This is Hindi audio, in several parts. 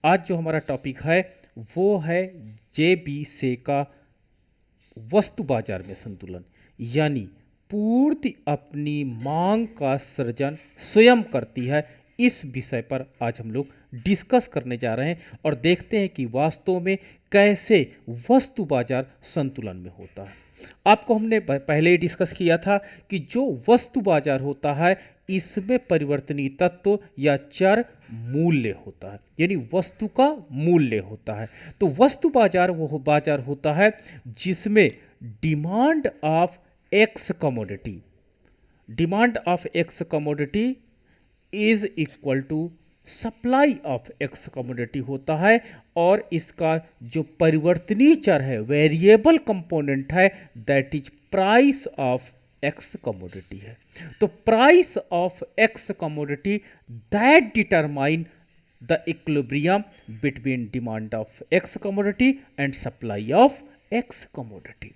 आज जो हमारा टॉपिक है वो है जेबी से का वस्तु बाजार में संतुलन, यानी पूर्ति अपनी मांग का सृजन स्वयं करती है। इस विषय पर आज हम लोग डिस्कस करने जा रहे हैं और देखते हैं कि वास्तव में कैसे वस्तु बाजार संतुलन में होता है। आपको हमने पहले ही डिस्कस किया था कि जो वस्तु बाजार होता है इसमें परिवर्तनीय तत्व या चर मूल्य होता है, यानी वस्तु का मूल्य होता है। तो वस्तु बाजार वो बाजार होता है जिसमें demand of X commodity is equal to supply of X commodity होता है, और इसका जो परिवर्तनीय चर है, वेरिएबल कंपोनेंट है, that is price of X commodity है। तो price of X commodity that determine the equilibrium between demand of X commodity and supply of X commodity.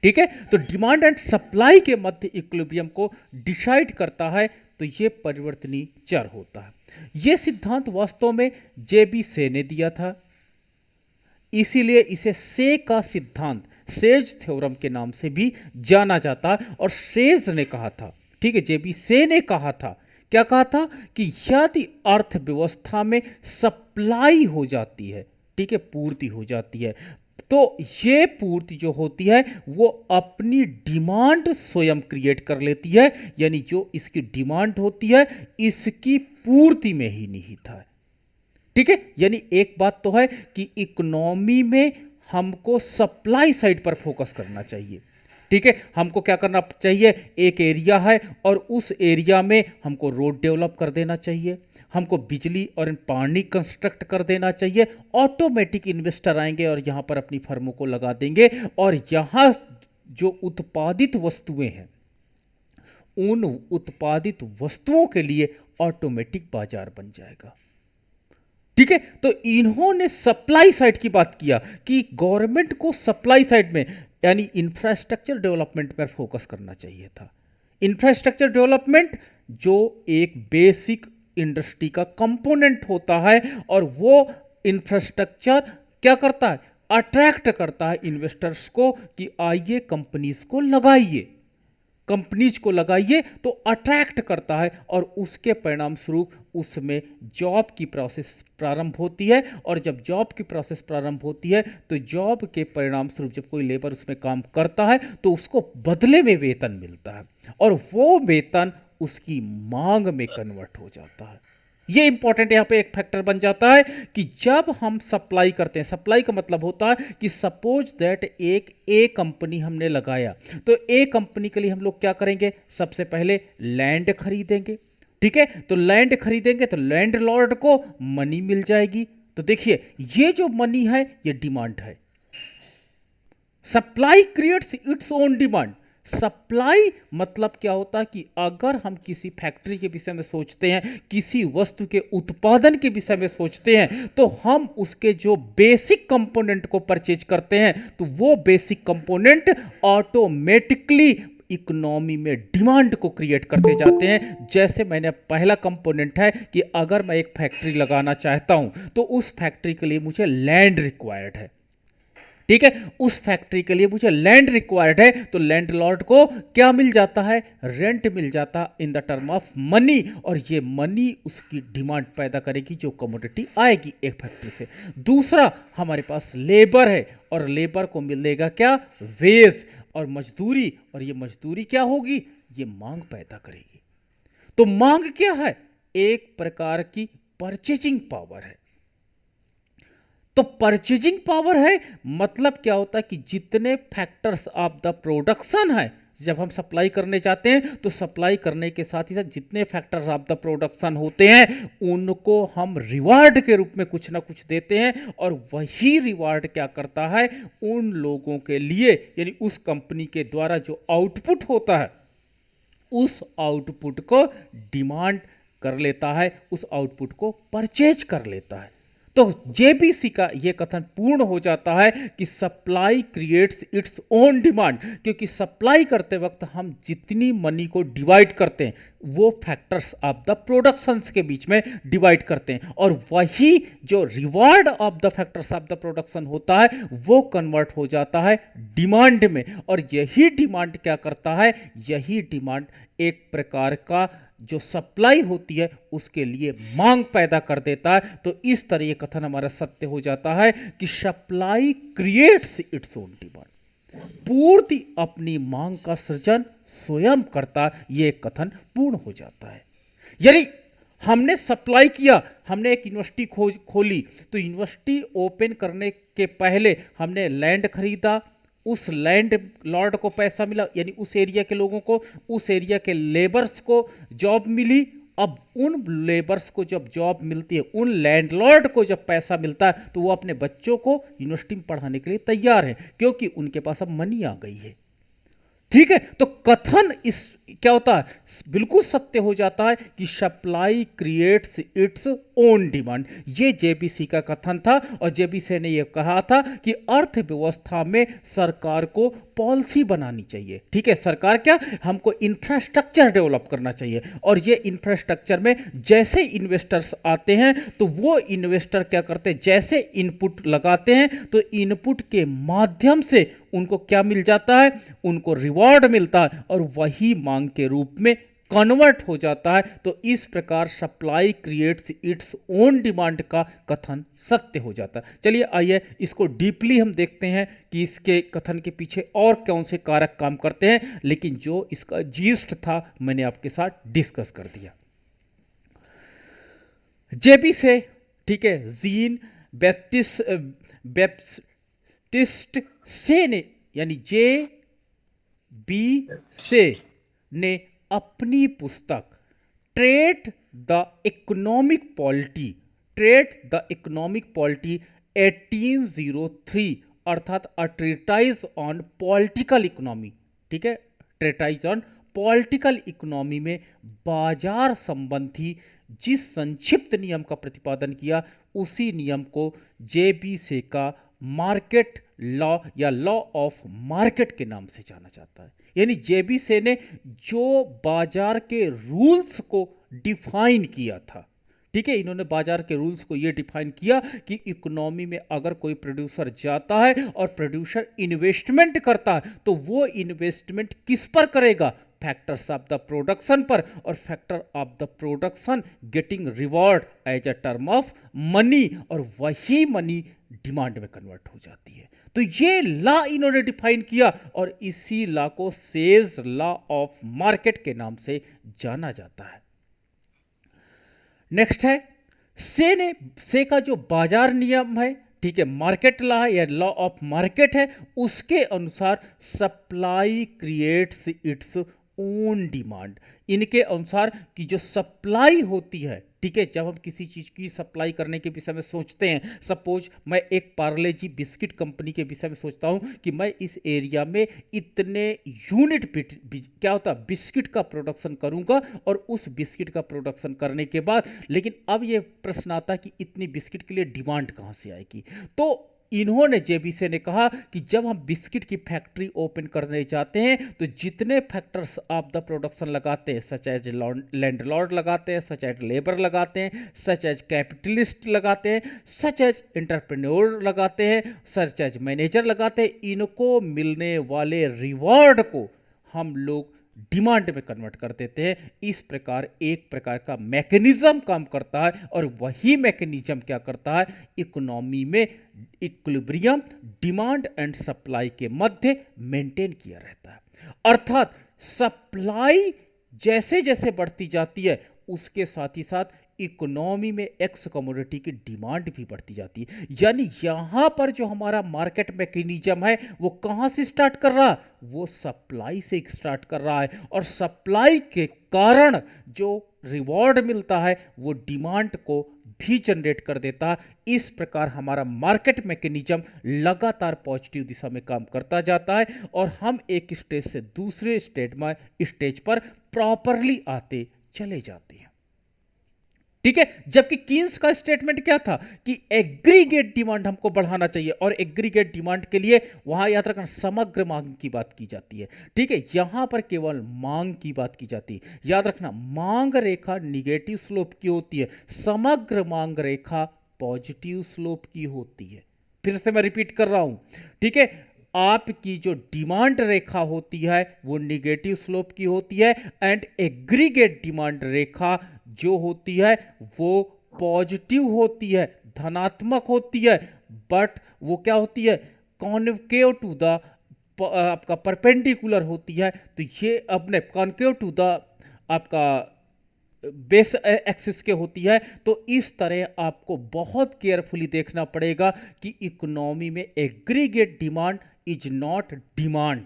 ठीक है, तो डिमांड एंड सप्लाई के मध्य इक्विलिब्रियम को डिसाइड करता है, तो ये परिवर्तनीय चर होता है। यह सिद्धांत वास्तव में जेबी से ने दिया था, इसीलिए इसे से का सिद्धांत, सेज थ्योरम के नाम से भी जाना जाता है। और सेज ने कहा था, ठीक है, जेबी से ने कहा था, क्या कहा था कि यदि अर्थव्यवस्था में सप्लाई हो जाती है, ठीक है, पूर्ति हो जाती है, तो ये पूर्ति जो होती है वो अपनी डिमांड स्वयं क्रिएट कर लेती है, यानी जो इसकी डिमांड होती है इसकी पूर्ति में ही निहित है। ठीक है, यानी एक बात तो है कि इकोनॉमी में हमको सप्लाई साइड पर फोकस करना चाहिए। ठीक है, हमको क्या करना चाहिए, एक एरिया है और उस एरिया में हमको रोड डेवलप कर देना चाहिए, हमको बिजली और पानी कंस्ट्रक्ट कर देना चाहिए। ऑटोमेटिक इन्वेस्टर आएंगे और यहाँ पर अपनी फर्मों को लगा देंगे, और यहाँ जो उत्पादित वस्तुएं हैं उन उत्पादित वस्तुओं के लिए ऑटोमेटिक बाजार बन जाएगा। ठीक है, तो इन्होंने सप्लाई साइड की बात किया कि गवर्नमेंट को सप्लाई साइड में यानी इंफ्रास्ट्रक्चर डेवलपमेंट पर फोकस करना चाहिए था। इंफ्रास्ट्रक्चर डेवलपमेंट जो एक बेसिक इंडस्ट्री का कंपोनेंट होता है, और वो इंफ्रास्ट्रक्चर क्या करता है, अट्रैक्ट करता है इन्वेस्टर्स को कि आइए कंपनीज को लगाइए, कंपनीज को लगाइए, तो अट्रैक्ट करता है, और उसके परिणाम स्वरूप उसमें जॉब की प्रोसेस प्रारंभ होती है। और जब जॉब की प्रोसेस प्रारंभ होती है तो जॉब के परिणाम स्वरूप जब कोई लेबर उसमें काम करता है तो उसको बदले में वेतन मिलता है, और वो वेतन उसकी मांग में कन्वर्ट हो जाता है। ये इंपॉर्टेंट यहां पे एक फैक्टर बन जाता है कि जब हम सप्लाई करते हैं, सप्लाई का मतलब होता है कि सपोज दैट एक ए कंपनी हमने लगाया, तो ए कंपनी के लिए हम लोग क्या करेंगे, सबसे पहले लैंड खरीदेंगे। ठीक है, तो लैंड खरीदेंगे तो लैंड लॉर्ड को मनी मिल जाएगी। तो देखिए, ये जो मनी है ये डिमांड है। Supply creates its own demand. Supply मतलब क्या होता है कि अगर हम किसी फैक्ट्री के विषय में सोचते हैं, किसी वस्तु के उत्पादन के विषय में सोचते हैं, तो हम उसके जो बेसिक कंपोनेंट को परचेज करते हैं, तो वो बेसिक कंपोनेंट ऑटोमेटिकली इकोनॉमी में डिमांड को क्रिएट करते जाते हैं। जैसे मैंने पहला कंपोनेंट है कि अगर मैं एक फैक्ट्री लगाना चाहता हूं तो उस फैक्ट्री के लिए मुझे लैंड रिक्वायर्ड है। ठीक है, उस फैक्ट्री के लिए मुझे लैंड रिक्वायर्ड है, तो लैंड लॉर्ड को क्या मिल जाता है, रेंट मिल जाता in the term of money, और ये मनी उसकी डिमांड पैदा करेगी जो कमोडिटी आएगी एक फैक्ट्री से। दूसरा हमारे पास लेबर है, और लेबर को मिलेगा क्या, वेज और मजदूरी, और ये मजदूरी क्या होगी, ये मांग पैदा करेगी। तो मांग क्या है, एक प्रकार की परचेजिंग पावर है। तो परचेजिंग पावर है मतलब क्या होता है कि जितने फैक्टर्स ऑफ द प्रोडक्शन है, जब हम सप्लाई करने जाते हैं तो सप्लाई करने के साथ ही साथ जितने फैक्टर्स ऑफ द प्रोडक्शन होते हैं उनको हम रिवार्ड के रूप में कुछ ना कुछ देते हैं, और वही रिवार्ड क्या करता है, उन लोगों के लिए यानी उस कंपनी के द्वारा जो आउटपुट होता है उस आउटपुट को डिमांड कर लेता है, उस आउटपुट को परचेज कर लेता है। तो जेबीसी का यह कथन पूर्ण हो जाता है कि supply creates its own demand, क्योंकि सप्लाई करते वक्त हम जितनी मनी को डिवाइड करते हैं वो फैक्टर्स ऑफ द प्रोडक्शंस के बीच में डिवाइड करते हैं, और वही जो reward of the factors of the production होता है वो कन्वर्ट हो जाता है डिमांड में। और यही डिमांड क्या करता है, यही डिमांड एक प्रकार का जो सप्लाई होती है उसके लिए मांग पैदा कर देता है। तो इस तरह ये कथन हमारा सत्य हो जाता है कि supply creates its own demand, पूर्ति अपनी मांग का सृजन स्वयं करता, ये कथन पूर्ण हो जाता है। यानी हमने सप्लाई किया, हमने एक यूनिवर्सिटी खोली, तो यूनिवर्सिटी ओपन करने के पहले हमने लैंड खरीदा, उस लैंड लॉर्ड को पैसा मिला, यानी उस एरिया के लोगों को, उस एरिया के लेबर्स को जॉब मिली। अब उन लेबर्स को जब जॉब मिलती है, उन लैंडलॉर्ड को जब पैसा मिलता है, तो वो अपने बच्चों को यूनिवर्सिटी में पढ़ाने के लिए तैयार है, क्योंकि उनके पास अब मनी आ गई है। ठीक है, तो कथन इस क्या होता है, बिल्कुल सत्य हो जाता है कि supply creates its own demand. ये जेबीसी का कथन था, और जेबीसी ने यह कहा था कि अर्थव्यवस्था में सरकार को पॉलिसी बनानी चाहिए। ठीक है, सरकार क्या, हमको इंफ्रास्ट्रक्चर डेवलप करना चाहिए, और ये इंफ्रास्ट्रक्चर में जैसे इन्वेस्टर्स आते हैं तो वो इन्वेस्टर क्या करते हैं, जैसे इनपुट लगाते हैं तो इनपुट के माध्यम से उनको क्या मिल जाता है, उनको रिवॉर्ड मिलता है, और वही मांग के रूप में कन्वर्ट हो जाता है। तो इस प्रकार supply creates its own demand का कथन सत्य हो जाता है। चलिए आइए इसको डीपली हम देखते हैं कि इसके कथन के पीछे और कौन से कारक काम करते हैं, लेकिन जो इसका जीस्ट था मैंने आपके साथ डिस्कस कर दिया। जेबी से, ठीक है, जीन बैप्टिस्ट से ने, यानी जे बी से ने अपनी पुस्तक ट्रेड द इकोनॉमिक पॉलिटी 1803 अर्थात अ ट्रीटाइज ऑन पॉलिटिकल इकोनॉमी, ठीक है, ट्रीटाइज ऑन पॉलिटिकल इकोनॉमी में बाजार संबंधी जिस संक्षिप्त नियम का प्रतिपादन किया, उसी नियम को जेबी से का मार्केट लॉ या लॉ ऑफ मार्केट के नाम से जाना जाता है। यानी जेबी से ने जो बाजार के रूल्स को डिफाइन किया था, ठीक है, इन्होंने बाजार के रूल्स को यह डिफाइन किया कि इकोनॉमी में अगर कोई प्रोड्यूसर जाता है और प्रोड्यूसर इन्वेस्टमेंट करता है, तो वो इन्वेस्टमेंट किस पर करेगा, फैक्टर्स ऑफ द प्रोडक्शन पर, और factor of the production getting reward as a term of money, और वही मनी डिमांड में कन्वर्ट हो जाती है। तो ये लॉ इन्होंने डिफाइन किया, और इसी लॉ को सेज लॉ ऑफ मार्केट के नाम से जाना जाता है। नेक्स्ट है से का जो बाजार नियम है, ठीक है, मार्केट लॉ है या लॉ ऑफ मार्केट है, उसके अनुसार supply creates its own demand. इनके अनुसार कि जो सप्लाई होती है, ठीक है, जब हम किसी चीज की सप्लाई करने के विषय में सोचते हैं, सपोज मैं एक पार्ले जी बिस्किट कंपनी के विषय में सोचता हूं कि मैं इस एरिया में इतने यूनिट क्या होता है बिस्किट का प्रोडक्शन करूंगा, और उस बिस्किट का प्रोडक्शन करने के बाद, लेकिन अब ये प्रश्न आता है कि इतनी बिस्किट के लिए डिमांड कहां से आएगी। तो इन्होंने जेबीसी ने कहा कि जब हम बिस्किट की फैक्ट्री ओपन करने जाते हैं, तो जितने फैक्टर्स ऑफ द प्रोडक्शन लगाते हैं, सच एज लैंडलॉर्ड लगाते हैं, सच एज लेबर लगाते हैं, सच एज कैपिटलिस्ट लगाते हैं, सच एज एंटरप्रेन्योर लगाते हैं, सच एज मैनेजर लगाते हैं, इनको मिलने वाले रिवॉर्ड को हम लोग डिमांड में कन्वर्ट कर देते हैं। इस प्रकार एक प्रकार का मैकेनिज्म काम करता है, और वही मैकेनिज्म क्या करता है, इकोनॉमी में इक्विलिब्रियम डिमांड एंड सप्लाई के मध्य मेंटेन किया रहता है। अर्थात सप्लाई जैसे जैसे बढ़ती जाती है, उसके साथ ही साथ इकोनॉमी में एक्स कमोडिटी की डिमांड भी बढ़ती जाती है। यानी यहां पर जो हमारा मार्केट मैकेनिज्म है वो कहां से स्टार्ट कर रहा है, वो सप्लाई से स्टार्ट कर रहा है, और सप्लाई के कारण जो रिवॉर्ड मिलता है वो डिमांड को भी जनरेट कर देता है। इस प्रकार हमारा मार्केट मैकेनिज्म लगातार पॉजिटिव दिशा में काम करता जाता है, और हम एक स्टेज से दूसरे स्टेज पर प्रॉपरली आते चले जाते हैं। ठीक है, जबकि कीन्स का स्टेटमेंट क्या था कि एग्रीगेट डिमांड हमको बढ़ाना चाहिए, और एग्रीगेट डिमांड के लिए वहां याद रखना समग्र मांग की बात की जाती है। ठीक है, यहां पर केवल मांग की बात की जाती है। याद रखना, मांग रेखा निगेटिव स्लोप की होती है, समग्र मांग रेखा पॉजिटिव स्लोप की होती है। फिर से मैं रिपीट कर रहा हूं, ठीक है, आपकी जो डिमांड रेखा होती है वो निगेटिव स्लोप की होती है, एंड एग्रीगेट डिमांड रेखा जो होती है वो पॉजिटिव होती है, धनात्मक होती है, बट वो क्या होती है, कॉन्केव टू द आपका परपेंडिकुलर होती है। तो ये अपने कॉन्केव टू द आपका बेस एक्सिस के होती है। तो इस तरह आपको बहुत केयरफुली देखना पड़ेगा कि इकोनॉमी में aggregate demand is not demand.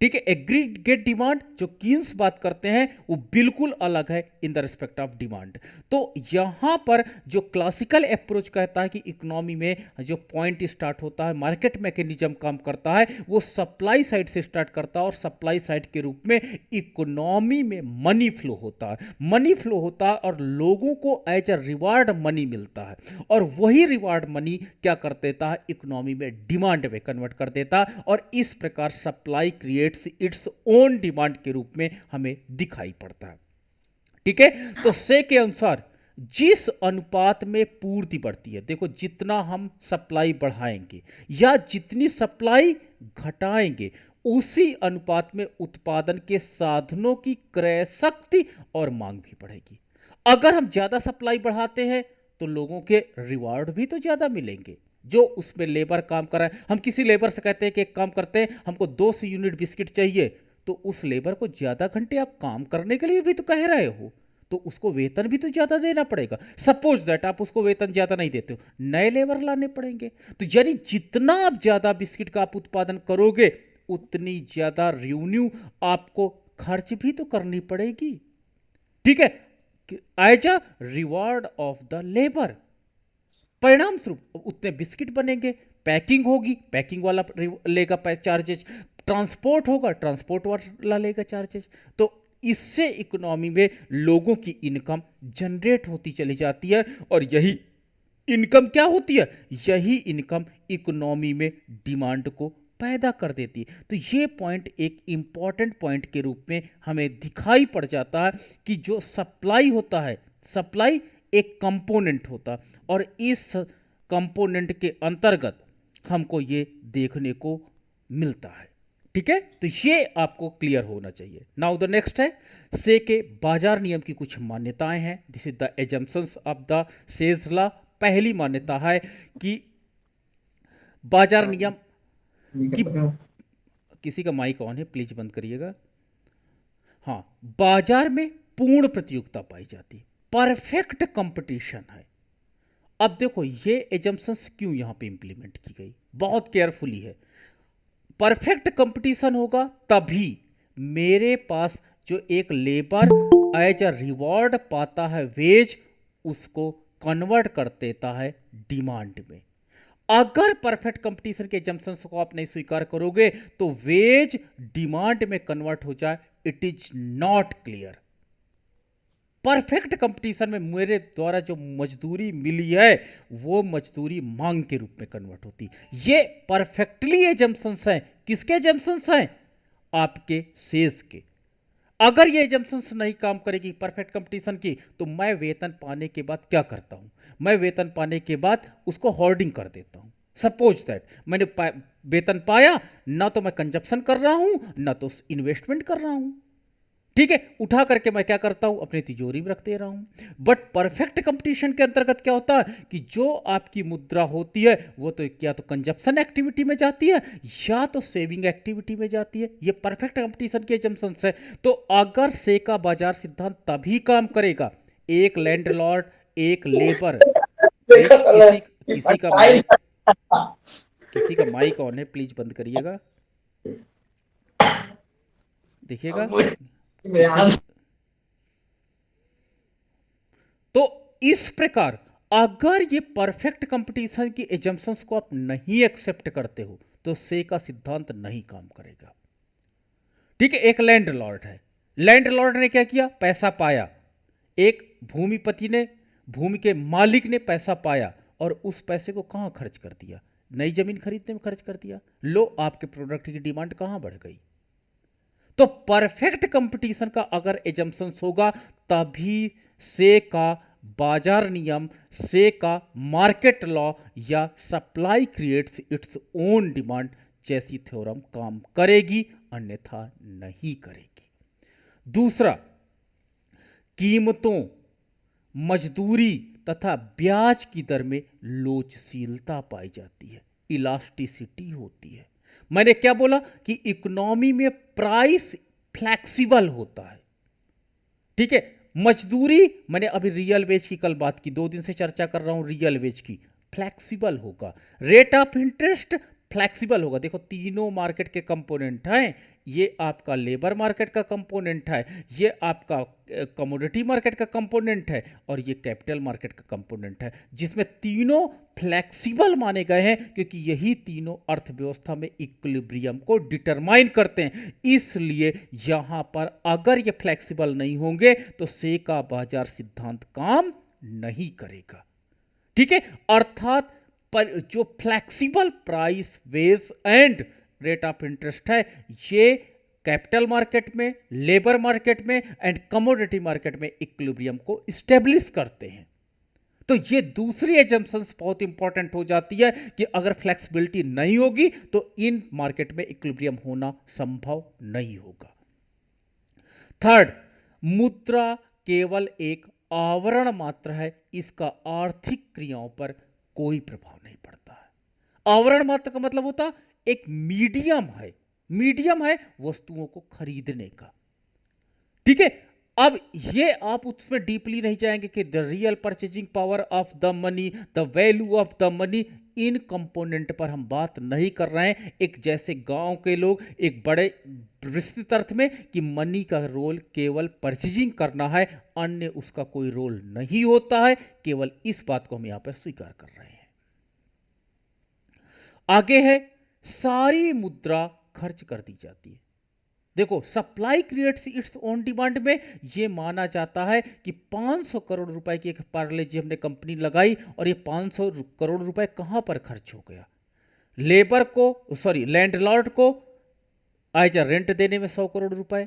ठीक है, एग्रीगेट डिमांड जो कीन्स बात करते हैं वो बिल्कुल अलग है in the respect of demand. तो यहां पर जो क्लासिकल अप्रोच कहता है कि इकोनॉमी में जो पॉइंट स्टार्ट होता है, मार्केट मैकेनिज्म काम करता है, वो सप्लाई साइड से स्टार्ट करता है, और सप्लाई साइड के रूप में इकोनॉमी में मनी फ्लो होता है। मनी फ्लो होता है और लोगों को एज अ रिवार्ड मनी मिलता है, और वही रिवार्ड मनी क्या कर देता है, इकोनॉमी में डिमांड में कन्वर्ट कर देता है, और इस प्रकार supply creates its own demand के रूप में हमें दिखाई पड़ता है। ठीक है, तो से के अनुसार जिस अनुपात में पूर्ति बढ़ती है, देखो जितना हम सप्लाई बढ़ाएंगे या जितनी सप्लाई घटाएंगे, उसी अनुपात में उत्पादन के साधनों की क्रय शक्ति और मांग भी बढ़ेगी। अगर हम ज्यादा सप्लाई बढ़ाते हैं तो लोगों के रिवार्ड भी तो ज्यादा मिलेंगे, जो उसमें लेबर काम कर रहा है। हम किसी लेबर से कहते हैं कि एक काम करते हैं, हमको 200 यूनिट बिस्किट चाहिए, तो उस लेबर को ज्यादा घंटे आप काम करने के लिए भी तो कह रहे हो, तो उसको वेतन भी तो ज्यादा देना पड़ेगा। सपोज दैट आप उसको वेतन ज्यादा नहीं देते हो, नए लेबर लाने पड़ेंगे। तो यानी जितना आप ज्यादा बिस्किट का आप उत्पादन करोगे, उतनी ज्यादा रेवेन्यू आपको खर्च भी तो करनी पड़ेगी। ठीक है, as a reward of the labour, परिणाम स्वरूप उतने बिस्किट बनेंगे, पैकिंग होगी, पैकिंग वाला लेगा चार्जेस, ट्रांसपोर्ट होगा, ट्रांसपोर्ट वाला लेगा चार्जेस। तो इससे इकोनॉमी में लोगों की इनकम जनरेट होती चली जाती है, और यही इनकम क्या होती है, यही इनकम इकोनॉमी में डिमांड को पैदा कर देती है। तो ये पॉइंट एक इंपॉर्टेंट पॉइंट के रूप में हमें दिखाई पड़ जाता है कि जो सप्लाई होता है, सप्लाई एक कंपोनेंट होता, और इस कंपोनेंट के अंतर्गत हमको ये देखने को मिलता है। ठीक है, तो ये आपको क्लियर होना चाहिए। नाउ द नेक्स्ट है से के बाजार नियम की कुछ मान्यताएं हैं। This is the assumptions of the sales law. पहली मान्यता है कि बाजार नियम की, किसी का माइक ऑन है, प्लीज बंद करिएगा। हाँ, बाजार में पूर्ण प्रतियोगिता पाई जाती है, परफेक्ट कंपटीशन है। अब देखो ये एजम्पशंस क्यों यहां पे इंप्लीमेंट की गई, बहुत केयरफुली है। परफेक्ट कंपटीशन होगा तभी मेरे पास जो एक लेबर एज अ रिवॉर्ड पाता है वेज, उसको कन्वर्ट कर देता है डिमांड में। अगर परफेक्ट कंपटीशन के जम्पशंस को आप नहीं स्वीकार करोगे तो वेज डिमांड में कन्वर्ट हो जाए, it is not clear. Perfect competition में मेरे द्वारा जो मजदूरी मिली है वो मजदूरी मांग के रूप में कन्वर्ट होती। ये परफेक्टली एजम्पशंस हैं, किसके एजम्पशंस हैं, आपके सेल्स के। अगर ये एजम्पशंस नहीं काम करेगी परफेक्ट कंपटीशन की, तो मैं वेतन पाने के बाद क्या करता हूं, मैं वेतन पाने के बाद उसको होर्डिंग कर देता हूं। सपोज दैट मैंने वेतन पाया, ना तो मैं कंजप्शन कर रहा हूं ना तो इन्वेस्टमेंट कर रहा हूं। ठीक है, उठा करके मैं क्या करता हूं, अपनी तिजोरी में रख दे रहा हूं। बट परफेक्ट कंपटीशन के अंतर्गत क्या होता है कि जो आपकी मुद्रा होती है वो तो क्या तो कंजप्शन एक्टिविटी में जाती है या तो सेविंग एक्टिविटी में जाती है। ये परफेक्ट कंपटीशन के एजम्पशंस है। तो अगर से का बाजार सिद्धांत तभी काम करेगा, एक लैंडलॉर्ड, एक लेबर, एक किसी का माइक ऑन है, प्लीज बंद करिएगा। देखिएगा किसी, तो इस प्रकार अगर ये परफेक्ट कंपटीशन की एजम्पशंस को आप नहीं एक्सेप्ट करते हो तो से का सिद्धांत नहीं काम करेगा। ठीक है, एक लैंडलॉर्ड है, लैंडलॉर्ड ने क्या किया, पैसा पाया, एक भूमिपति ने, भूमि के मालिक ने पैसा पाया और उस पैसे को कहाँ खर्च कर दिया? नई जमीन खरीदने में खर्च कर दिया। लो, आपके प्रोडक्ट की डिमांड कहाँ बढ़ गई? तो परफेक्ट कंपटीशन का अगर एजम्पशंस होगा तभी से का बाजार नियम, से का मार्केट लॉ या supply creates its own demand जैसी थ्योरम काम करेगी, अन्यथा नहीं करेगी। दूसरा, कीमतों, मजदूरी तथा ब्याज की दर में लोचशीलता पाई जाती है, इलास्टिसिटी होती है। मैंने क्या बोला कि इकोनॉमी में प्राइस फ्लेक्सिबल होता है, ठीक है। मजदूरी, मैंने अभी रियल वेज की कल बात की, 2 दिन से चर्चा कर रहा हूं रियल वेज की, फ्लेक्सिबल होगा। रेट ऑफ इंटरेस्ट फ्लेक्सिबल होगा। देखो, तीनों मार्केट के कंपोनेंट हैं। ये आपका लेबर मार्केट का कंपोनेंट है, ये आपका कमोडिटी मार्केट का कंपोनेंट है, और ये कैपिटल मार्केट का कंपोनेंट है, जिसमें तीनों फ्लेक्सिबल माने गए हैं क्योंकि यही तीनों अर्थव्यवस्था में इक्विलिब्रियम को डिटरमाइन करते हैं। इसलिए यहां पर अगर ये फ्लेक्सिबल नहीं होंगे तो से का बाजार सिद्धांत काम नहीं करेगा, ठीक है। अर्थात पर जो flexible price wage and rate of interest है, ये कैपिटल मार्केट में, लेबर मार्केट में एंड कमोडिटी मार्केट में इक्विलिब्रियम को स्टेब्लिश करते हैं। तो ये दूसरी एजम्पशंस बहुत इंपॉर्टेंट हो जाती है कि अगर फ्लेक्सिबिलिटी नहीं होगी तो इन मार्केट में इक्विलिब्रियम होना संभव नहीं होगा। थर्ड, मुद्रा केवल एक आवरण मात्र है, इसका आर्थिक क्रियाओं पर कोई प्रभाव नहीं पड़ता है। आवरण मात्र का मतलब होता एक मीडियम है, मीडियम है वस्तुओं को खरीदने का, ठीक है। अब ये आप उसमें डीपली नहीं जाएंगे कि the real purchasing power of the money, the value of the money, in component पर हम बात नहीं कर रहे हैं। एक जैसे गांव के लोग एक बड़े विस्तृत अर्थ में कि मनी का रोल केवल परचेजिंग करना है, अन्य उसका कोई रोल नहीं होता है, केवल इस बात को हम यहां पर स्वीकार कर रहे हैं। आगे है, सारी मुद्रा खर्च कर दी जाती है। देखो, supply creates its own demand में यह माना जाता है कि 500 करोड़ रुपए की एक पार्ले जी हमने कंपनी लगाई और ये 500 करोड़ रुपए कहां पर खर्च हो गया? लेबर को, सॉरी, लैंडलॉर्ड को एज रेंट देने में 100 करोड़ रुपए,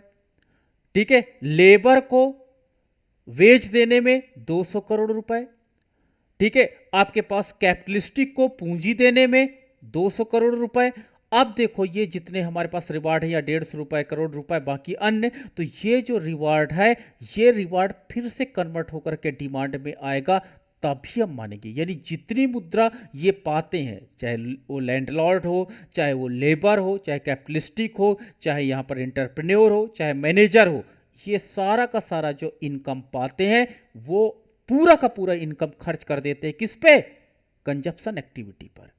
ठीक है। लेबर को वेज देने में 200 करोड़ रुपए, ठीक है। आपके पास कैपिटलिस्टिक को पूंजी देने में 200 करोड़ रुपए। अब देखो, ये जितने हमारे पास रिवार्ड है या 150 रुपए, करोड़ रुपए, बाकी अन्य, तो ये जो रिवार्ड है, ये रिवार्ड फिर से कन्वर्ट होकर के डिमांड में आएगा, तभी हम मानेंगे। यानी जितनी मुद्रा ये पाते हैं, चाहे वो लैंडलॉर्ड हो, चाहे वो लेबर हो, चाहे कैपिटलिस्टिक हो, चाहे यहाँ पर एंटरप्रेन्योर हो, चाहे मैनेजर हो, ये सारा का सारा जो इनकम पाते हैं वो पूरा का पूरा इनकम खर्च कर देते हैं किस पे? कंजप्शन एक्टिविटी पर।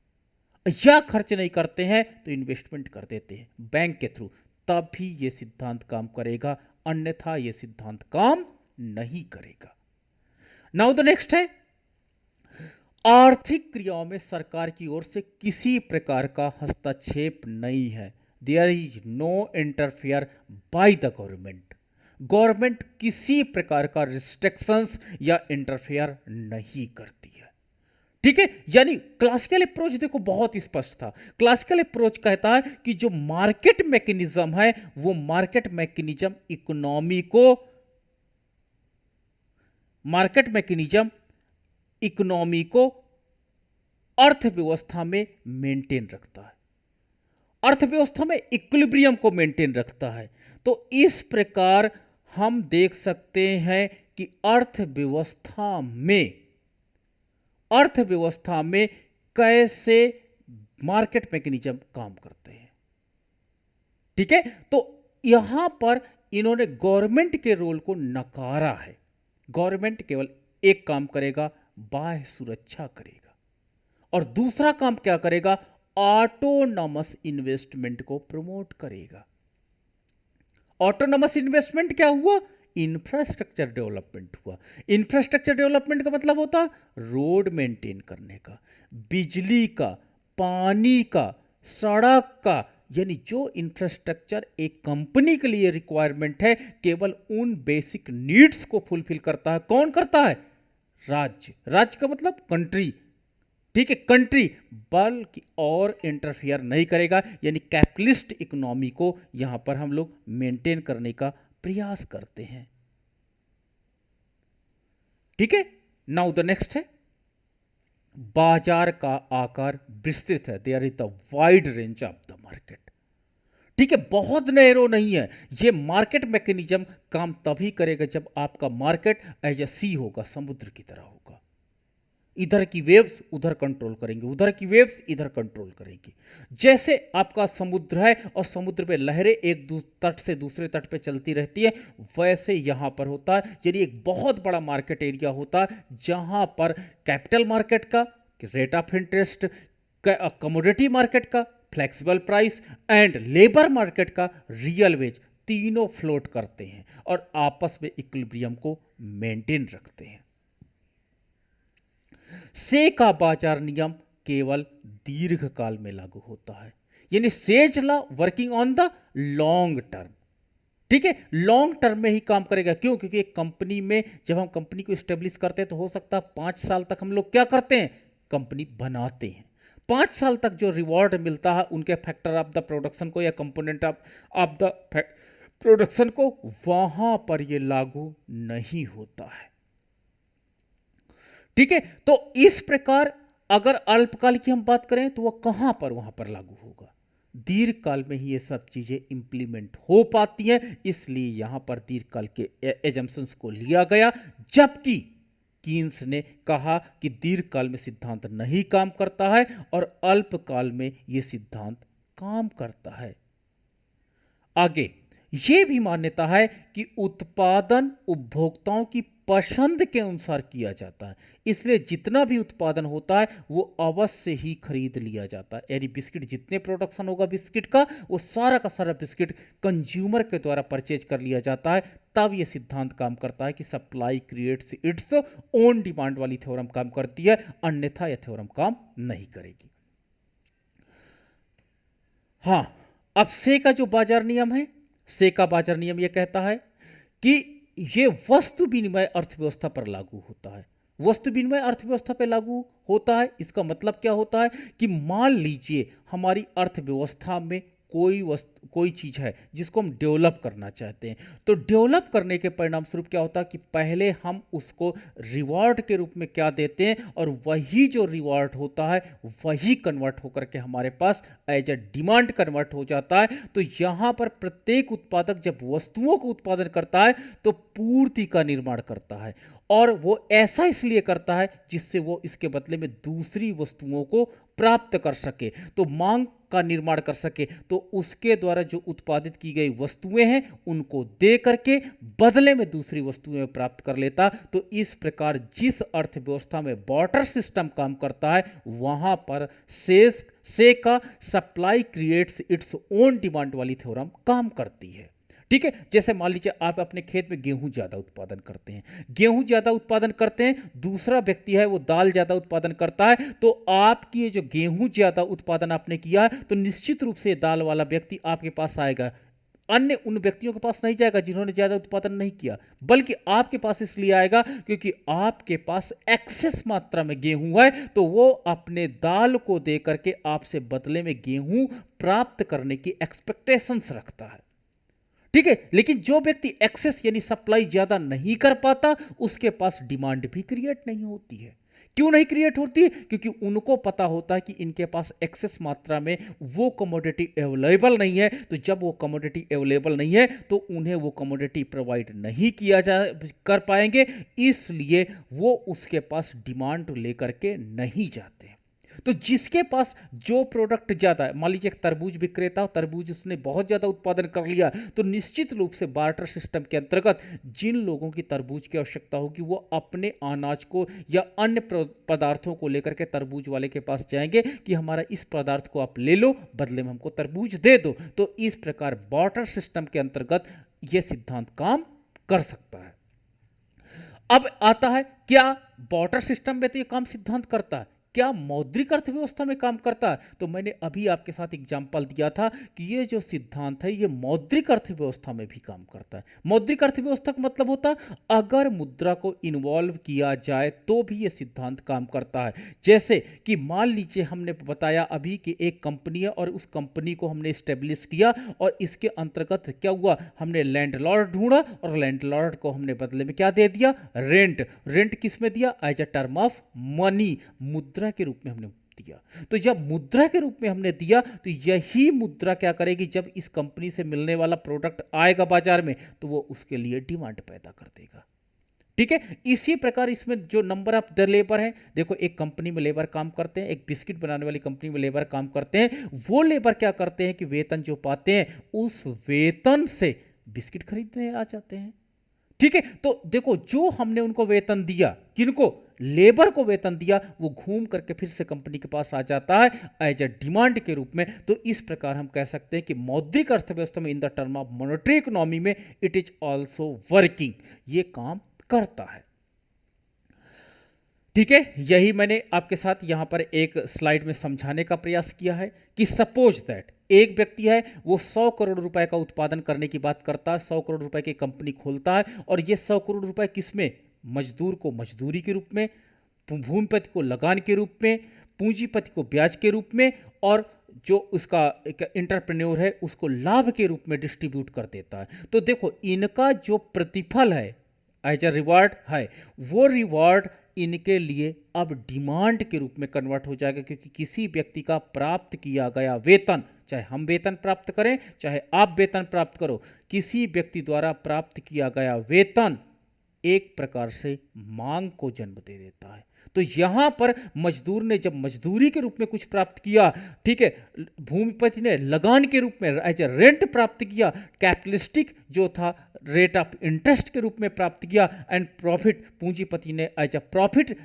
या खर्च नहीं करते हैं तो इन्वेस्टमेंट कर देते हैं बैंक के थ्रू, तभी ये सिद्धांत काम करेगा, अन्यथा ये सिद्धांत काम नहीं करेगा। नाउ द नेक्स्ट है, आर्थिक क्रियाओं में सरकार की ओर से किसी प्रकार का हस्तक्षेप नहीं है। There is no interfere by the government. Government किसी प्रकार का रिस्ट्रिक्शंस या इंटरफेयर नहीं करती है, ठीक है। यानी क्लासिकल अप्रोच देखो बहुत स्पष्ट था। क्लासिकल अप्रोच कहता है कि जो मार्केट मैकेनिज्म है वो मार्केट मैकेनिज्म इकोनॉमी को अर्थव्यवस्था में मेंटेन रखता है, अर्थव्यवस्था में इक्विलिब्रियम को मेंटेन रखता है। तो इस प्रकार हम देख सकते हैं कि अर्थव्यवस्था में कैसे मार्केट मैकेनिज्म काम करते हैं, ठीक है। तो यहां पर इन्होंने गवर्नमेंट के रोल को नकारा है। गवर्नमेंट केवल एक काम करेगा, बाह्य सुरक्षा करेगा, और दूसरा काम क्या करेगा? ऑटोनॉमस इन्वेस्टमेंट को प्रमोट करेगा। ऑटोनॉमस इन्वेस्टमेंट क्या हुआ? इंफ्रास्ट्रक्चर डेवलपमेंट हुआ। इंफ्रास्ट्रक्चर डेवलपमेंट का मतलब होता रोड मेंटेन करने का, बिजली का, पानी का, सड़क का, यानी जो इंफ्रास्ट्रक्चर एक कंपनी के लिए रिक्वायरमेंट है केवल उन बेसिक नीड्स को फुलफिल करता है। कौन करता है? राज्य। राज्य का मतलब कंट्री, ठीक है, कंट्री, बल्कि और इंटरफियर नहीं करेगा। यानी कैपिटलिस्ट इकोनॉमी को यहां पर हम लोग मेंटेन करने का प्रयास करते हैं। ठीक है, नाउ द नेक्स्ट है बाजार का आकार विस्तृत है। There is the wide range of the market. ठीक है, बहुत नैरो नहीं है। ये मार्केट मैकेनिज्म काम तभी करेगा जब आपका मार्केट एज ए सी होगा, समुद्र की तरह होगा। इधर की वेव्स उधर कंट्रोल करेंगे, उधर की वेव्स इधर कंट्रोल करेंगी। जैसे आपका समुद्र है और समुद्र पे लहरें एक तट से दूसरे तट पे चलती रहती है, वैसे यहां पर होता है। यानी एक बहुत बड़ा मार्केट एरिया होता है जहां पर कैपिटल मार्केट का, rate of interest, commodity market का, flexible price and labour market का, रियल वेज, तीनों फ्लोट करते हैं और आपस में इक्विलिब्रियम को मेंटेन रखते हैं। से का बाजार नियम केवल दीर्घकाल में लागू होता है। यानी says law working on the long term. ठीक है, लॉन्ग टर्म में ही काम करेगा। क्यों? क्योंकि एक कंपनी में जब हम कंपनी को स्टेब्लिश करते हैं तो हो सकता है 5 साल तक हम लोग क्या करते हैं, कंपनी बनाते हैं। 5 साल तक जो रिवॉर्ड मिलता है उनके फैक्टर ऑफ द प्रोडक्शन को या कंपोनेंट ऑफ द प्रोडक्शन को, वहां पर यह लागू नहीं होता है। ठीक है, तो इस प्रकार अगर अल्पकाल की हम बात करें तो वह कहां पर, वहां पर लागू होगा, दीर्घकाल में ही ये सब चीजें इंप्लीमेंट हो पाती हैं। इसलिए यहां पर दीर्घकाल के एजम्पशंस को लिया गया, जबकि कीन्स ने कहा कि दीर्घकाल में सिद्धांत नहीं काम करता है और अल्पकाल में यह सिद्धांत काम करता है। आगे यह भी मान्यता है कि उत्पादन उपभोक्ताओं की पसंद के अनुसार किया जाता है, इसलिए जितना भी उत्पादन होता है वो अवश्य ही खरीद लिया जाता है। यानी बिस्किट जितने प्रोडक्शन होगा बिस्किट का, वो सारा का सारा बिस्किट कंज्यूमर के द्वारा परचेज कर लिया जाता है। तब यह सिद्धांत काम करता है कि supply creates its own demand वाली थ्योरम काम करती है, अन्यथा यह थ्योरम काम नहीं करेगी। हां, अब से का जो बाजार नियम है, से का बाजार नियम यह कहता है कि यह वस्तु विनिमय अर्थव्यवस्था पर लागू होता है। वस्तु विनिमय अर्थव्यवस्था पर लागू होता है, इसका मतलब क्या होता है कि मान लीजिए हमारी अर्थव्यवस्था में कोई चीज है जिसको हम डेवलप करना चाहते हैं, तो डेवलप करने के परिणाम स्वरूप क्या होता है कि पहले हम उसको रिवॉर्ड के रूप में क्या देते हैं, और वही जो रिवॉर्ड होता है वही कन्वर्ट होकर के हमारे पास एज ए डिमांड कन्वर्ट हो जाता है। तो यहां पर प्रत्येक उत्पादक जब वस्तुओं को उत्पादन करता है तो पूर्ति का निर्माण करता है, और वो ऐसा इसलिए करता है जिससे वो इसके बदले में दूसरी वस्तुओं को प्राप्त कर सके, तो मांग का निर्माण कर सके। तो उसके द्वारा जो उत्पादित की गई वस्तुएं हैं उनको दे करके बदले में दूसरी वस्तुएं प्राप्त कर लेता। तो इस प्रकार जिस अर्थव्यवस्था में बार्टर सिस्टम काम करता है वहां पर से का supply creates its own demand वाली थ्योरम काम करती है। ठीक है, जैसे मान लीजिए आप अपने खेत में गेहूं ज्यादा उत्पादन करते हैं, गेहूं ज्यादा उत्पादन करते हैं, दूसरा व्यक्ति है वो दाल ज्यादा उत्पादन करता है, तो आपकी ये जो गेहूं ज्यादा उत्पादन आपने किया है तो निश्चित रूप से दाल वाला व्यक्ति आपके पास आएगा, अन्य उन व्यक्तियों के पास नहीं जाएगा जिन्होंने ज्यादा उत्पादन नहीं किया, बल्कि आपके पास इसलिए आएगा क्योंकि आपके पास एक्सेस मात्रा में गेहूं है, तो वो अपने दाल को दे करके आपसे बदले में गेहूं प्राप्त करने की एक्सपेक्टेशंस रखता है। ठीक है, लेकिन जो व्यक्ति एक्सेस यानी सप्लाई ज्यादा नहीं कर पाता उसके पास डिमांड भी क्रिएट नहीं होती है। क्यों नहीं क्रिएट होती है? क्योंकि उनको पता होता है कि इनके पास एक्सेस मात्रा में वो कमोडिटी अवेलेबल नहीं है, तो जब वो कमोडिटी अवेलेबल नहीं है तो उन्हें वो कमोडिटी प्रोवाइड नहीं किया जा कर पाएंगे, इसलिए वो उसके पास डिमांड लेकर के नहीं जाते। तो जिसके पास जो प्रोडक्ट ज्यादा है, मान लीजिए एक तरबूज विक्रेता, तरबूज उसने बहुत ज्यादा उत्पादन कर लिया, तो निश्चित रूप से बार्टर सिस्टम के अंतर्गत जिन लोगों की तरबूज की आवश्यकता होगी वो अपने अनाज को या अन्य पदार्थों को लेकर के तरबूज वाले के पास जाएंगे कि हमारा इस पदार्थ को आप ले लो, बदले में हमको तरबूज दे दो। तो इस प्रकार बार्टर सिस्टम के अंतर्गत यह सिद्धांत काम कर सकता है। अब आता है क्या बार्टर सिस्टम में तो यह काम सिद्धांत करता है, क्या मौद्रिक अर्थव्यवस्था में काम करता है? तो मैंने अभी आपके साथ एग्जाम्पल दिया था कि ये जो सिद्धांत है ये मौद्रिक अर्थव्यवस्था में भी काम करता है। मौद्रिक अर्थव्यवस्था का मतलब होता है अगर मुद्रा को इन्वॉल्व किया जाए तो भी ये सिद्धांत काम करता है। जैसे कि मान लीजिए हमने बताया अभी कि एक कंपनी है और उस कंपनी को हमने स्टेब्लिश किया और इसके अंतर्गत क्या हुआ, हमने लैंडलॉर्ड ढूंढा और लैंडलॉर्ड को हमने बदले में क्या दे दिया, रेंट। रेंट किस में दिया, as a term of money, मुद्रा के रूप में हमने दिया। तो जब मुद्रा के रूप में हमने दिया तो यही मुद्रा क्या करेगी, जब इस कंपनी से मिलने वाला प्रोडक्ट आएगा बाजार में तो वो उसके लिए डिमांड पैदा कर देगा। ठीक है, इसी प्रकार इसमें जो नंबर ऑफ द लेबर है, देखो एक कंपनी में लेबर काम करते हैं, एक बिस्किट बनाने वाली कंपनी में लेबर काम करते हैं, वो लेबर क्या करते हैं कि वेतन जो पाते हैं उस वेतन से बिस्किट खरीदने आ जाते हैं। ठीक है, तो देखो जो हमने उनको वेतन दिया, किनको, लेबर को वेतन दिया, वो घूम करके फिर से कंपनी के पास आ जाता है एज अ डिमांड के रूप में। तो इस प्रकार हम कह सकते हैं कि मौद्रिक अर्थव्यवस्था में in the term of monetary economy में इट इज ऑल्सो वर्किंग, ये काम करता है। ठीक है, यही मैंने आपके साथ यहां पर एक स्लाइड में समझाने का प्रयास किया है कि सपोज दैट एक व्यक्ति है, वो 100 करोड़ रुपए का उत्पादन करने की बात करता है, 100 करोड़ रुपए की कंपनी खोलता है और ये 100 करोड़ रुपए किसमें, मजदूर को मजदूरी के रूप में, भूमिपति को लगान के रूप में, पूंजीपति को ब्याज के रूप में और जो उसका इंटरप्रेन्योर है उसको लाभ के रूप में डिस्ट्रीब्यूट कर देता है। तो देखो इनका जो प्रतिफल है एज अ रिवार्ड है, वो रिवार्ड इनके लिए अब डिमांड के रूप में कन्वर्ट हो जाएगा, क्योंकि किसी व्यक्ति का प्राप्त किया गया वेतन, चाहे हम वेतन प्राप्त करें चाहे आप वेतन प्राप्त करो, किसी व्यक्ति द्वारा प्राप्त किया गया वेतन एक प्रकार से मांग को जन्म दे देता है। तो यहां पर मजदूर ने जब मजदूरी के रूप में कुछ प्राप्त किया, ठीक है, भूमिपति ने लगान के रूप में एज ए रेंट प्राप्त किया, कैपिटलिस्टिक जो था रेट ऑफ इंटरेस्ट के रूप में प्राप्त किया, एंड प्रॉफिट पूंजीपति ने एज ए प्रॉफिट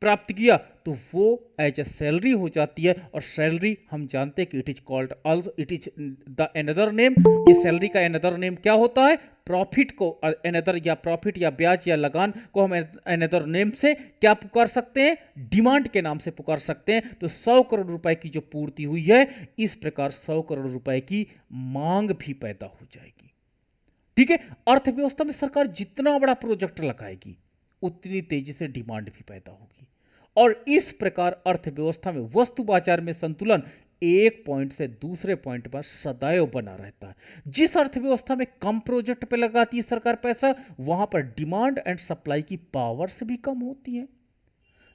प्राप्त किया, तो वो एज ए सैलरी हो जाती है। और सैलरी हम जानते हैं कि it is called also, it is the another name, ये सैलरी का अनदर नेम क्या होता है, प्रॉफिट को अनदर, या प्रॉफिट या ब्याज या लगान को हम अनदर नेम से क्या पुकार सकते हैं, डिमांड के नाम से पुकार सकते हैं। तो 100 करोड़ रुपए की जो पूर्ति हुई है, इस प्रकार 100 करोड़ रुपए की मांग भी पैदा हो जाएगी। ठीक है, अर्थव्यवस्था में सरकार जितना बड़ा प्रोजेक्ट लगाएगी उतनी तेजी से डिमांड भी पैदा होगी और इस प्रकार अर्थव्यवस्था में वस्तु बाजार में संतुलन एक पॉइंट से दूसरे पॉइंट पर सदैव बना रहता है। जिस अर्थव्यवस्था में कम प्रोजेक्ट पे लगाती है सरकार पैसा, वहां पर डिमांड एंड सप्लाई की पावर से भी कम होती है।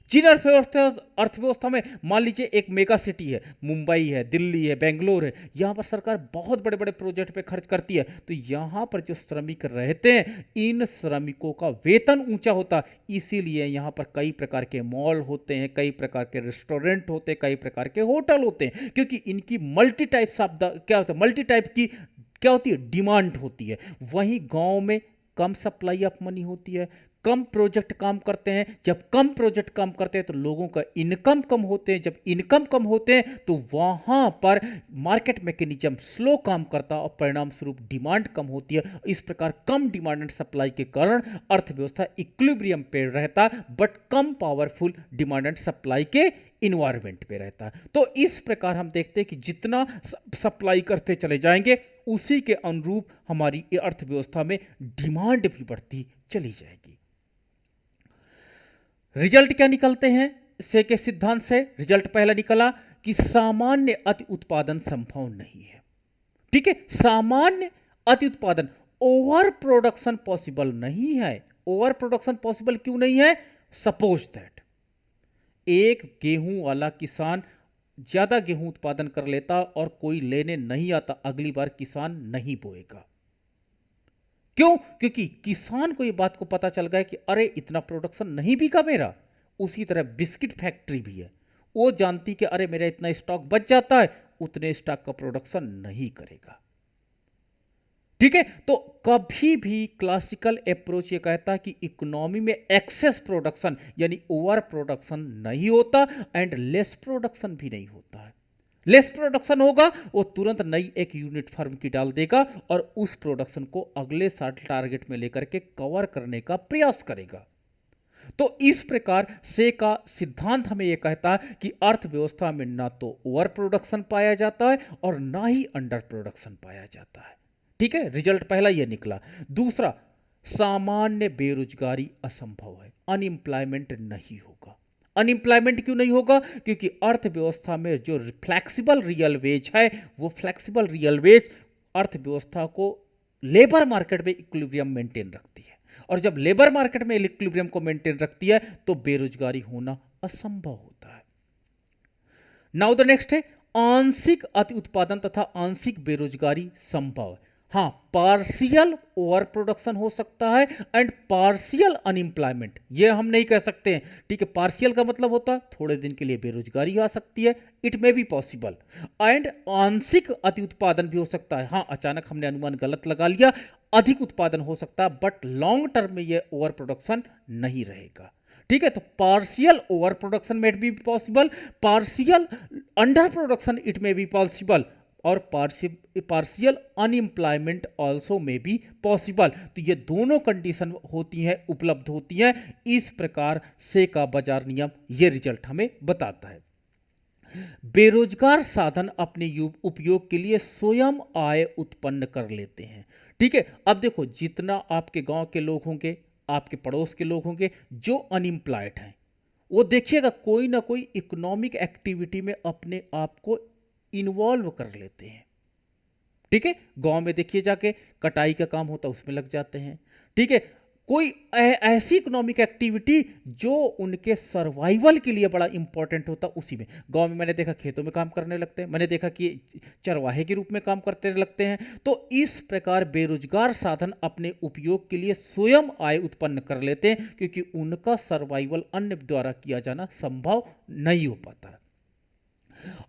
जिन अर्थव्यवस्था में मान लीजिए एक मेगा सिटी है, मुंबई है, दिल्ली है, बेंगलोर है, यहां पर सरकार बहुत बड़े बड़े प्रोजेक्ट पे खर्च करती है, तो यहां पर जो श्रमिक रहते हैं इन श्रमिकों का वेतन ऊंचा होता है, इसीलिए यहां पर कई प्रकार के मॉल होते हैं, कई प्रकार के रेस्टोरेंट होते हैं, कई प्रकार के होटल होते हैं, क्योंकि इनकी मल्टी टाइप्स ऑफ द क्या होता है, मल्टी टाइप की क्या होती है, डिमांड होती है। वहीं गांव में कम सप्लाई ऑफ मनी होती है, कम प्रोजेक्ट काम करते हैं, जब कम प्रोजेक्ट काम करते हैं तो लोगों का इनकम कम होते हैं, जब इनकम कम होते हैं तो वहां पर मार्केट मैकेनिज्म स्लो काम करता है और परिणाम स्वरूप डिमांड कम होती है। इस प्रकार कम डिमांड एंड सप्लाई के कारण अर्थव्यवस्था इक्विलिब्रियम पे रहता है, but come powerful demand and supply के इन्वायरमेंट पे रहता है। तो इस प्रकार हम देखते हैं कि जितना सप्लाई करते चले जाएंगे उसी के अनुरूप हमारी अर्थव्यवस्था में डिमांड भी बढ़ती चली जाएगी। रिजल्ट क्या निकलते हैं से के सिद्धांत से, रिजल्ट पहला निकला कि सामान्य अति उत्पादन संभव नहीं है। ठीक है, सामान्य अति उत्पादन, ओवर प्रोडक्शन पॉसिबल नहीं है। ओवर प्रोडक्शन पॉसिबल क्यों नहीं है, सपोज दैट एक गेहूं वाला किसान ज्यादा गेहूं उत्पादन कर लेता और कोई लेने नहीं आता, अगली बार किसान नहीं बोएगा। क्यों, क्योंकि किसान को ये बात को पता चल गया कि अरे इतना प्रोडक्शन नहीं बिका मेरा। उसी तरह बिस्किट फैक्ट्री भी है, वो जानती कि अरे मेरा इतना स्टॉक बच जाता है, उतने स्टॉक का प्रोडक्शन नहीं करेगा। ठीक है, तो कभी भी क्लासिकल अप्रोच ये कहता है कि इकोनॉमी में एक्सेस प्रोडक्शन यानी ओवर प्रोडक्शन नहीं होता एंड लेस प्रोडक्शन भी नहीं होता है। लेस प्रोडक्शन होगा वो तुरंत नई एक यूनिट फर्म की डाल देगा और उस प्रोडक्शन को अगले साल टारगेट में लेकर के कवर करने का प्रयास करेगा। तो इस प्रकार से का सिद्धांत हमें यह कहता है कि अर्थव्यवस्था में ना तो ओवर प्रोडक्शन पाया जाता है और ना ही अंडर प्रोडक्शन पाया जाता है। ठीक है, रिजल्ट पहला यह निकला। दूसरा, सामान्य बेरोजगारी असंभव है, अनएम्प्लॉयमेंट नहीं होगा। अनएम्प्लॉयमेंट क्यों नहीं होगा? क्योंकि अर्थव्यवस्था में जो फ्लेक्सिबल रियल वेज है, वो फ्लेक्सिबल रियल वेज अर्थव्यवस्था को लेबर मार्केट में इक्विलिब्रियम मेंटेन रखती है, और जब लेबर मार्केट में इक्विलिब्रियम को मेंटेन रखती है तो बेरोजगारी होना असंभव होता है। नाउ द नेक्स्ट है आंशिक अति उत्पादन तथा आंशिक बेरोजगारी संभव है। हाँ, पार्शियल ओवर प्रोडक्शन हो सकता है एंड पार्शियल अनएम्प्लॉयमेंट, ये हम नहीं कह सकते हैं। ठीक है, पार्शियल का मतलब होता है थोड़े दिन के लिए बेरोजगारी आ सकती है, it may be possible. And आंशिक अति उत्पादन भी हो सकता है। हाँ, अचानक हमने अनुमान गलत लगा लिया, अधिक उत्पादन हो सकता है, बट लॉन्ग टर्म में यह ओवर प्रोडक्शन नहीं रहेगा। ठीक है, तो पार्शियल ओवर प्रोडक्शन में be possible, partial under production it में बी पॉसिबल, और पार्शियल अनएम्प्लॉयमेंट ऑल्सो में बी पॉसिबल। तो ये दोनों कंडीशन होती हैं, उपलब्ध होती हैं। इस प्रकार से का बाजार नियम ये रिजल्ट हमें बताता है। बेरोजगार साधन अपने उपयोग के लिए स्वयं आय उत्पन्न कर लेते हैं। ठीक है, अब देखो, जितना आपके गांव के लोग होंगे, आपके पड़ोस के लोग होंगे जो अनएम्प्लॉयड हैं, वो देखिएगा कोई ना कोई इकोनॉमिक एक्टिविटी में अपने आप को इन्वॉल्व कर लेते हैं। ठीक है, गांव में देखिए जाके कटाई का काम होता है, उसमें लग जाते हैं। ठीक है, कोई ऐसी इकोनॉमिक एक्टिविटी जो उनके सर्वाइवल के लिए बड़ा इंपॉर्टेंट होता, उसी में गांव में मैंने देखा खेतों में काम करने लगते हैं, मैंने देखा कि चरवाहे के रूप में काम करते लगते हैं। तो इस प्रकार बेरोजगार साधन अपने उपयोग के लिए स्वयं आय उत्पन्न कर लेते हैं, क्योंकि उनका सर्वाइवल अन्य द्वारा किया जाना संभव नहीं हो पाता।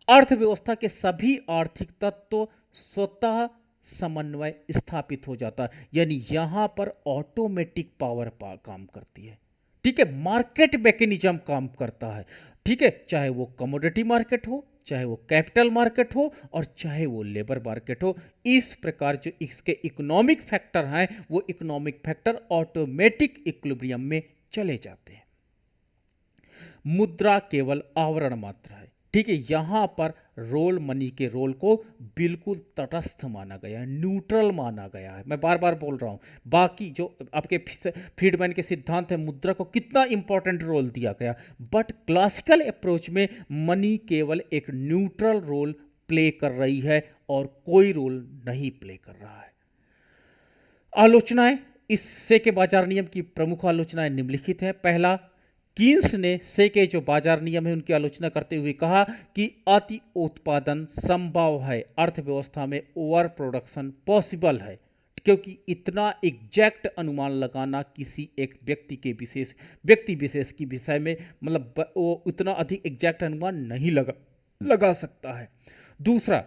अर्थव्यवस्था के सभी आर्थिक तत्व स्वतः समन्वय स्थापित हो जाता है, यानी यहां पर ऑटोमेटिक पावर काम करती है। ठीक है, मार्केट मैकेनिज्म काम करता है। ठीक है, चाहे वो कमोडिटी मार्केट हो, चाहे वो कैपिटल मार्केट हो, और चाहे वो लेबर मार्केट हो। इस प्रकार जो इसके इकोनॉमिक फैक्टर हैं, वो इकोनॉमिक फैक्टर ऑटोमेटिक इक्विलिब्रियम में चले जाते हैं। मुद्रा केवल आवरण मात्र है। ठीक है, यहां पर रोल मनी के रोल को बिल्कुल तटस्थ माना गया है, न्यूट्रल माना गया है। मैं बार बार बोल रहा हूं, बाकी जो आपके फ्रीडमैन के सिद्धांत है, मुद्रा को कितना इंपॉर्टेंट रोल दिया गया, बट क्लासिकल अप्रोच में मनी केवल एक न्यूट्रल रोल प्ले कर रही है और कोई रोल नहीं प्ले कर रहा है। आलोचनाएं, इस से के बाजार नियम की प्रमुख आलोचनाएं निम्नलिखित हैं। पहला, कीन्स ने से के जो बाजार नियम है उनकी आलोचना करते हुए कहा कि अति उत्पादन संभव है, अर्थव्यवस्था में ओवर प्रोडक्शन पॉसिबल है, क्योंकि इतना एग्जैक्ट अनुमान लगाना किसी एक व्यक्ति विशेष की विषय में, मतलब वो उतना अधिक एग्जैक्ट अनुमान नहीं लगा सकता है। दूसरा,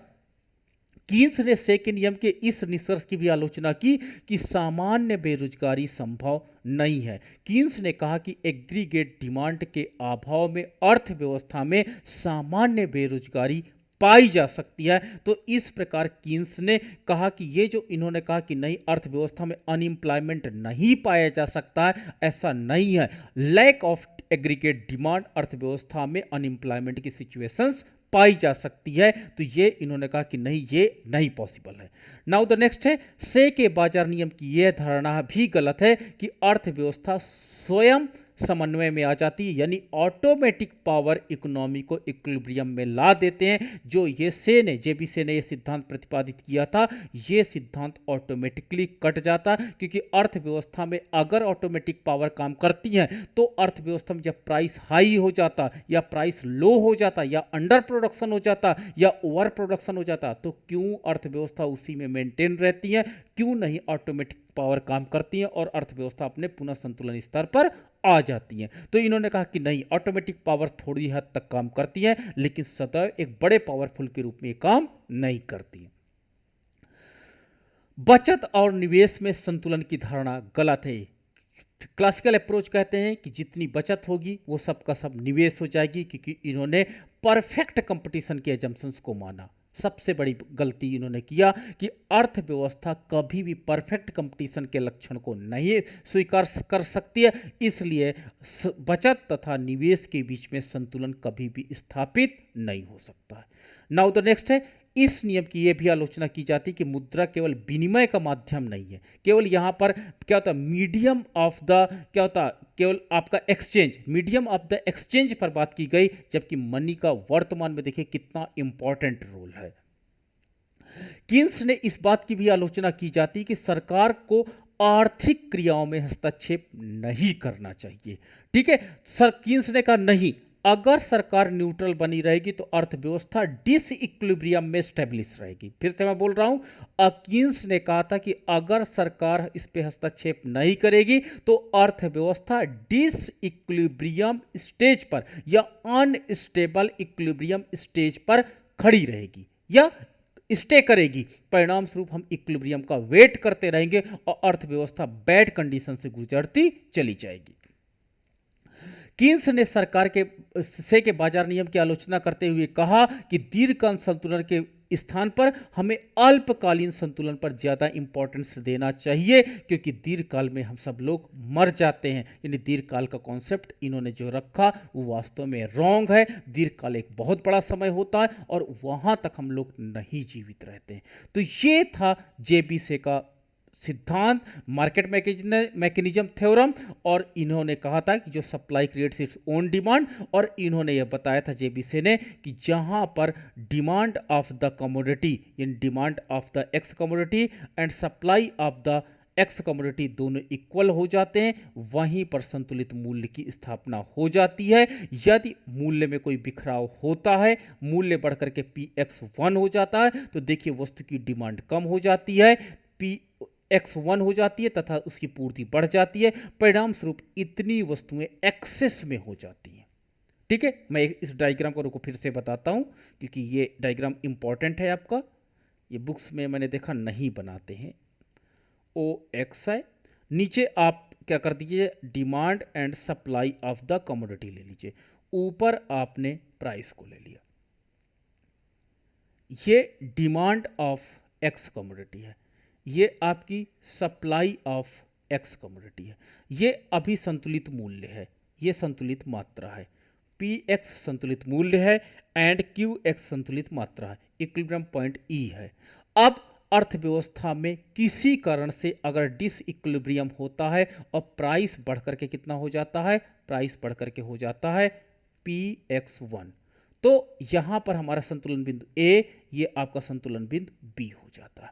कीन्स ने से के नियम के इस निष्कर्ष की भी आलोचना की कि सामान्य बेरोजगारी संभव नहीं है। कीन्स ने कहा कि एग्रीगेट डिमांड के अभाव में अर्थव्यवस्था में सामान्य बेरोजगारी पाई जा सकती है। तो इस प्रकार कीन्स ने कहा कि ये जो इन्होंने कहा कि नहीं, अर्थव्यवस्था में अनएम्प्लॉयमेंट नहीं पाया जा सकता है, ऐसा नहीं है। लैक ऑफ एग्रीगेट डिमांड अर्थव्यवस्था में अनएम्प्लॉयमेंट की सिचुएशंस पाई जा सकती है। तो ये इन्होंने कहा कि नहीं, ये नहीं पॉसिबल है। नाउ द नेक्स्ट है, से के बाजार नियम की यह धारणा भी गलत है कि अर्थव्यवस्था स्वयं समन्वय में आ जाती है, यानी ऑटोमेटिक पावर इकोनॉमी को इक्विलिब्रियम में ला देते हैं। जो ये जेबी से ने ये सिद्धांत प्रतिपादित किया था, ये सिद्धांत ऑटोमेटिकली कट जाता, क्योंकि अर्थव्यवस्था में अगर ऑटोमेटिक पावर काम करती है तो अर्थव्यवस्था में जब प्राइस हाई हो जाता, या प्राइस लो हो जाता, या अंडर प्रोडक्शन हो जाता, या ओवर प्रोडक्शन हो जाता, तो क्यों अर्थव्यवस्था उसी में मेंटेन रहती है? क्यों नहीं ऑटोमेटिक पावर काम करती है और अर्थव्यवस्था अपने पुनः संतुलन स्तर पर आ जाती है? तो इन्होंने कहा कि नहीं, ऑटोमेटिक पावर थोड़ी हद तक काम करती है, लेकिन सदैव एक बड़े पावरफुल के रूप में काम नहीं करती है। बचत और निवेश में संतुलन की धारणा गलत है। क्लासिकल अप्रोच कहते हैं कि जितनी बचत होगी वो सब का सब निवेश हो जाएगी, क्योंकि इन्होंने परफेक्ट कंपटीशन के एजम्पशंस को माना। सबसे बड़ी गलती इन्होंने किया कि अर्थव्यवस्था कभी भी परफेक्ट कंपटीशन के लक्षण को नहीं स्वीकार कर सकती है, इसलिए बचत तथा निवेश के बीच में संतुलन कभी भी स्थापित नहीं हो सकता है। नाउ द नेक्स्ट है, इस नियम की यह भी आलोचना की जाती है कि मुद्रा केवल विनिमय का माध्यम नहीं है, केवल यहां पर क्या होता है मीडियम ऑफ द क्या होता केवल आपका exchange, medium of the exchange पर बात की गई, जबकि मनी का वर्तमान में देखिए कितना इंपॉर्टेंट रोल है। कीन्स ने इस बात की भी आलोचना की जाती कि सरकार को आर्थिक क्रियाओं में हस्तक्षेप नहीं करना चाहिए। ठीक है, सर कीन्स ने कहा नहीं, अगर सरकार न्यूट्रल बनी रहेगी तो अर्थव्यवस्था डिसइक्विलिब्रियम में स्टेब्लिश रहेगी। फिर से मैं बोल रहा हूं, कीन्स ने कहा था कि अगर सरकार इस पे हस्तक्षेप नहीं करेगी तो अर्थव्यवस्था डिसइक्विलिब्रियम स्टेज पर या अनस्टेबल इक्विलिब्रियम स्टेज पर खड़ी रहेगी या स्टे करेगी। परिणाम स्वरूप हम इक्विलिब्रियम का वेट करते रहेंगे और अर्थव्यवस्था बैड कंडीशन से गुजरती चली जाएगी। कीन्स ने सरकार के बाजार नियम की आलोचना करते हुए कहा कि दीर्घकालीन संतुलन के स्थान पर हमें अल्पकालीन संतुलन पर ज्यादा इंपॉर्टेंस देना चाहिए, क्योंकि दीर्घकाल में हम सब लोग मर जाते हैं। यानी दीर्घकाल का कॉन्सेप्ट इन्होंने जो रखा वो वास्तव में रॉन्ग है। दीर्घकाल एक बहुत बड़ा समय होता है और वहां तक हम लोग नहीं जीवित रहते हैं। तो ये था जेबीसे का सिद्धांत, मार्केट मैकेनिज्म थ्योरम, और इन्होंने कहा था कि जो supply creates its own demand, और इन्होंने यह बताया था जेबीसे ने कि जहां पर demand of the commodity in demand of the x commodity and supply of the x commodity दोनों इक्वल हो जाते हैं, वहीं पर संतुलित मूल्य की स्थापना हो जाती है। यदि मूल्य में कोई बिखराव होता है, मूल्य बढ़कर के Px1 हो जाता है, तो देखिए वस्तु की डिमांड कम हो जाती है, Px1 हो जाती है तथा उसकी पूर्ति बढ़ जाती है। परिणाम स्वरूप इतनी वस्तुएं एक्सेस में हो जाती हैं। ठीक है, मैं इस डायग्राम को रुको फिर से बताता हूं, क्योंकि ये डायग्राम इंपॉर्टेंट है आपका। ये बुक्स में मैंने देखा नहीं बनाते हैं। OXI, नीचे आप क्या कर दीजिए, demand and supply of the commodity ले लीजिए, ऊपर आपने प्राइस को ले लिया। ये डिमांड ऑफ एक्स कमोडिटी है, ये आपकी सप्लाई ऑफ एक्स कमोडिटी है, ये अभी संतुलित मूल्य है, ये संतुलित मात्रा है। Px संतुलित मूल्य है एंड Qx संतुलित मात्रा है, इक्विलिब्रियम पॉइंट E है। अब अर्थव्यवस्था में किसी कारण से अगर डिसइक्विलिब्रियम होता है और प्राइस बढ़कर के कितना हो जाता है, प्राइस बढ़कर के हो जाता है Px1, तो यहां पर हमारा संतुलन बिंदु A, ये आपका संतुलन बिंदु B हो जाता है।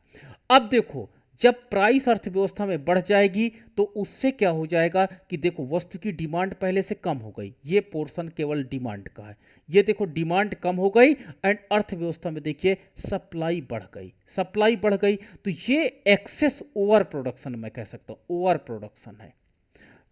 अब देखो, जब प्राइस अर्थव्यवस्था में बढ़ जाएगी तो उससे क्या हो जाएगा कि देखो वस्तु की डिमांड पहले से कम हो गई, ये पोर्शन केवल डिमांड का है, ये देखो डिमांड कम हो गई एंड अर्थव्यवस्था में देखिए सप्लाई बढ़ गई, सप्लाई बढ़ गई, तो ये एक्सेस ओवर प्रोडक्शन मैं कह सकता हूं, ओवर प्रोडक्शन है।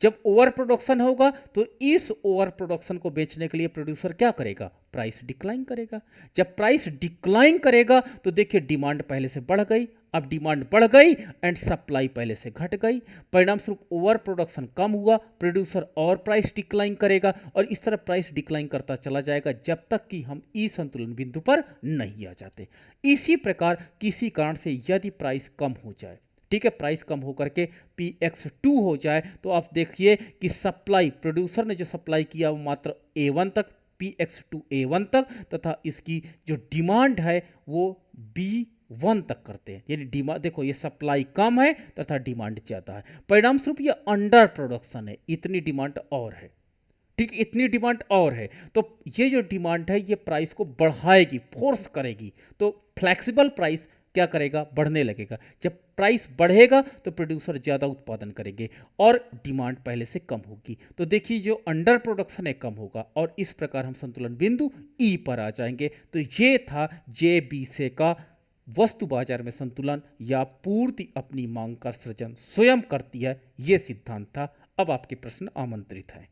जब ओवर प्रोडक्शन होगा तो इस ओवर प्रोडक्शन को बेचने के लिए प्रोड्यूसर क्या करेगा, प्राइस डिक्लाइन करेगा। जब प्राइस डिक्लाइन करेगा तो देखिए डिमांड पहले से बढ़ गई, अब डिमांड बढ़ गई एंड सप्लाई पहले से घट गई, परिणाम स्वरूप ओवर प्रोडक्शन कम हुआ, प्रोड्यूसर और प्राइस डिक्लाइन करेगा और इस तरह प्राइस डिक्लाइन करता चला जाएगा जब तक कि हम ई संतुलन बिंदु पर नहीं आ जाते। इसी प्रकार किसी कारण से यदि प्राइस कम हो जाए, ठीक है, प्राइस कम होकर के Px2 हो जाए, तो आप देखिए कि सप्लाई, प्रोड्यूसर ने जो सप्लाई किया वो मात्र A1 तक, Px2 A1 तक, तथा इसकी जो डिमांड है वो B1 तक करते हैं। यानी डिमांड देखो, ये सप्लाई कम है तथा डिमांड ज्यादा है, परिणाम स्वरूप ये अंडर प्रोडक्शन है, इतनी डिमांड और है, ठीक, इतनी डिमांड और है, तो ये जो डिमांड है ये प्राइस को बढ़ाएगी, फोर्स करेगी, तो फ्लेक्सिबल प्राइस क्या करेगा, बढ़ने लगेगा। जब प्राइस बढ़ेगा तो प्रोड्यूसर ज़्यादा उत्पादन करेंगे और डिमांड पहले से कम होगी, तो देखिए जो अंडर प्रोडक्शन है कम होगा और इस प्रकार हम संतुलन बिंदु ई पर आ जाएंगे। तो ये था जेबीसे का वस्तु बाजार में संतुलन या पूर्ति अपनी मांग का सृजन स्वयं करती है, ये सिद्धांत था। अब आपके प्रश्न आमंत्रित हैं।